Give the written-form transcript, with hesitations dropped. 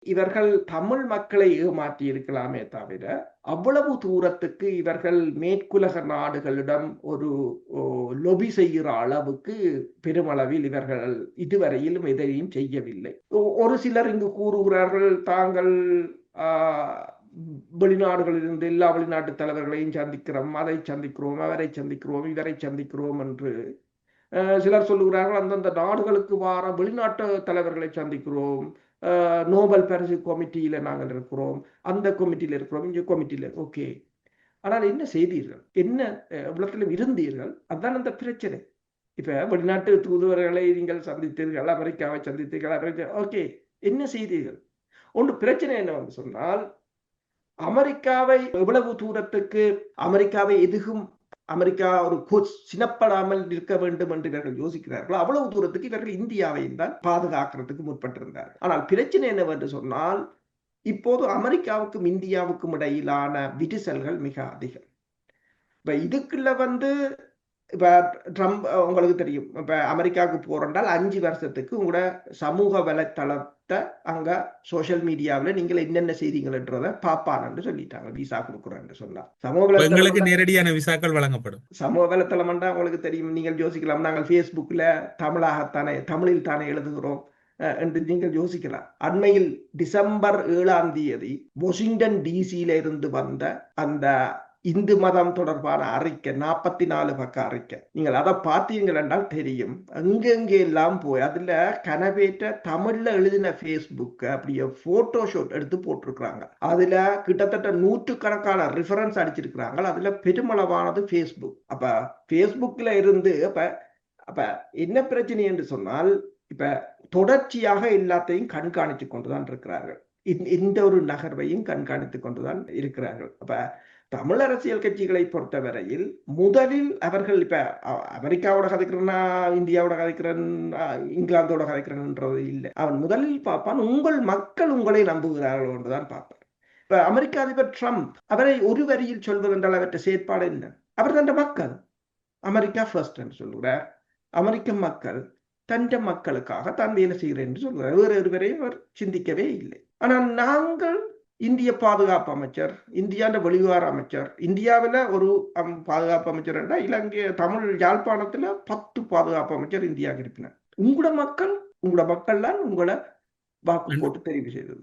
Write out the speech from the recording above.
இவர்கள் தமிழ் மக்களை ஏமாற்றி இருக்கலாமே தவிர அவ்வளவு தூரத்துக்கு இவர்கள் மேற்குலக நாடுகளிடம் ஒரு லொபி செய்கிற அளவுக்கு பெருமளவில் இவர்கள் இதுவரையிலும் எதையும் செய்யவில்லை. ஒரு சிலர் இங்கு கூறுகிறார்கள் தாங்கள் வெளிநாடுகளிலிருந்து எல்லா வெளிநாட்டு தலைவர்களையும் சந்திக்கிறோம், அதை சந்திக்கிறோம், அவரை சந்திக்கிறோம், இவரை சந்திக்கிறோம் என்று சிலர் சொல்லுகிறார்கள். அந்தந்த நாடுகளுக்கு வார வெளிநாட்டு தலைவர்களை சந்திக்கிறோம், நோபல் பரிசு கமிட்டியில நாங்கள் இருக்கிறோம், அந்த கமிட்டியில இருக்கிறோம், இங்க கமிட்டியில. ஓகே, ஆனால் என்ன செய்தீர்கள்? என்ன இவ்வளத்திலும் இருந்தீர்கள்? அதுதான் அந்த பிரச்சனை. இப்ப வெளிநாட்டு தூதுவர்களை நீங்கள் சந்தித்தீர்கள், அமெரிக்காவை சந்தித்தீர்கள், ஓகே, என்ன செய்தீர்கள்? ஒன்று பிரச்சனை என்னவென்று சொன்னால், அமெரிக்காவை எவ்வளவு தூரத்துக்கு அமெரிக்காவை எதுகும் அமெரிக்கா ஒரு சினப்படாமல் இருக்க வேண்டும் என்று இவர்கள் யோசிக்கிறார்கள், அவ்வளவு தூரத்துக்கு இவர்கள் இந்தியாவையும் தான் பாதுகாக்கிறதுக்கு முற்பட்டிருந்தார்கள். ஆனால் பிரச்சனை என்னவென்று சொன்னால், இப்போது அமெரிக்காவுக்கும் இந்தியாவுக்கும் இடையிலான விரிசல்கள் மிக அதிகம். இப்ப இதுக்குள்ள இப்ப ட்ரம்ப் உங்களுக்கு தெரியும், இப்ப அமெரிக்காவுக்கு போறோம்னால் 5 வருஷத்துக்கு உங்களோட சமூக வலைத்தளத்தை அங்க சோசியல் மீடியாவில் நீங்கள் என்னென்ன செய்திகள்ன்றதை பாப்பான்னு சொல்லிட்டாங்க. விசா கொடுக்குறேன்னு சொன்னா சமூக வலைத்தளம் நேரடியான விசாக்கள் வழங்கப்படும். சமூக வலைத்தளம் உங்களுக்கு தெரியும், நீங்கள் யோசிக்கலாம், நாங்கள் ஃபேஸ்புக்ல தமிழில் தானே எழுதுகிறோம் என்று நீங்கள் யோசிக்கலாம். அண்மையில் டிசம்பர் 7ஆம் தேதி வாஷிங்டன் டிசியில இருந்து வந்த அந்த இந்து மதம் தொடர்பான அறிக்கை, 44 பக்க அறிக்கை, நீங்கள் அதை பார்த்தீங்கள் என்றால் தெரியும். அங்கெங்கே எல்லாம் போய் அதுல கனவேற்ற தமிழ்ல எழுதின ஃபேஸ்புக் அப்படியே போட்டோஷாட் எடுத்து போட்டிருக்கிறாங்க. அதுல கிட்டத்தட்ட 100கணக்கான ரெஃபரன்ஸ் அடிச்சிருக்கிறாங்க. அதுல பெருமளவானது ஃபேஸ்புக். அப்ப ஃபேஸ்புக்ல இருந்து அப்ப என்ன பிரச்சனை என்று சொன்னால், இப்ப தொடர்ச்சியாக எல்லாத்தையும் கண்காணித்து கொண்டுதான் இருக்கிறார்கள். இந்த ஒரு நகர்வையும் கண்காணித்துக் கொண்டுதான் இருக்கிறார்கள். அப்ப தமிழ் அரசியல் கட்சிகளை பொறுத்தவரையில் முதலில் அவர்கள் இப்ப அமெரிக்காவோட கதைக்கிறேன்னா, இந்தியாவோட கதைக்கிறேன், இங்கிலாந்தோட கதைக்கிறேன்ன்றது இல்லை. அவன் முதலில் பார்ப்பான், உங்கள் மக்கள் உங்களை நம்புகிறார்கள் என்றுதான் பார்ப்பார். இப்ப அமெரிக்க அதிபர் ட்ரம்ப் அவரை ஒரு வரியில் சொல்வதென்றால் அவற்றை செயற்பாடு என்ன? அவர் தன் மக்கள் அமெரிக்கா ஃபர்ஸ்ட் என்று சொல்கிறார். அமெரிக்க மக்கள் தந்த மக்களுக்காக தான் வேலை செய்கிறேன் என்று சொல்கிறார். வேறு ஒருவரையும் அவர் சிந்திக்கவே இல்லை. ஆனால் நாங்கள் இந்திய பாதுகாப்பு அமைச்சர், இந்தியாண்ட வெளிவார அமைச்சர், இந்தியாவில் ஒரு பாதுகாப்பு அமைச்சர் என்றால் இலங்கை தமிழ் யாழ்ப்பாணத்துல 10 பாதுகாப்பு அமைச்சர் இந்தியாவுக்கு இருப்பினர். உங்களோட மக்கள் தான் உங்களை வாக்கு போட்டு தெரிவு செய்தது.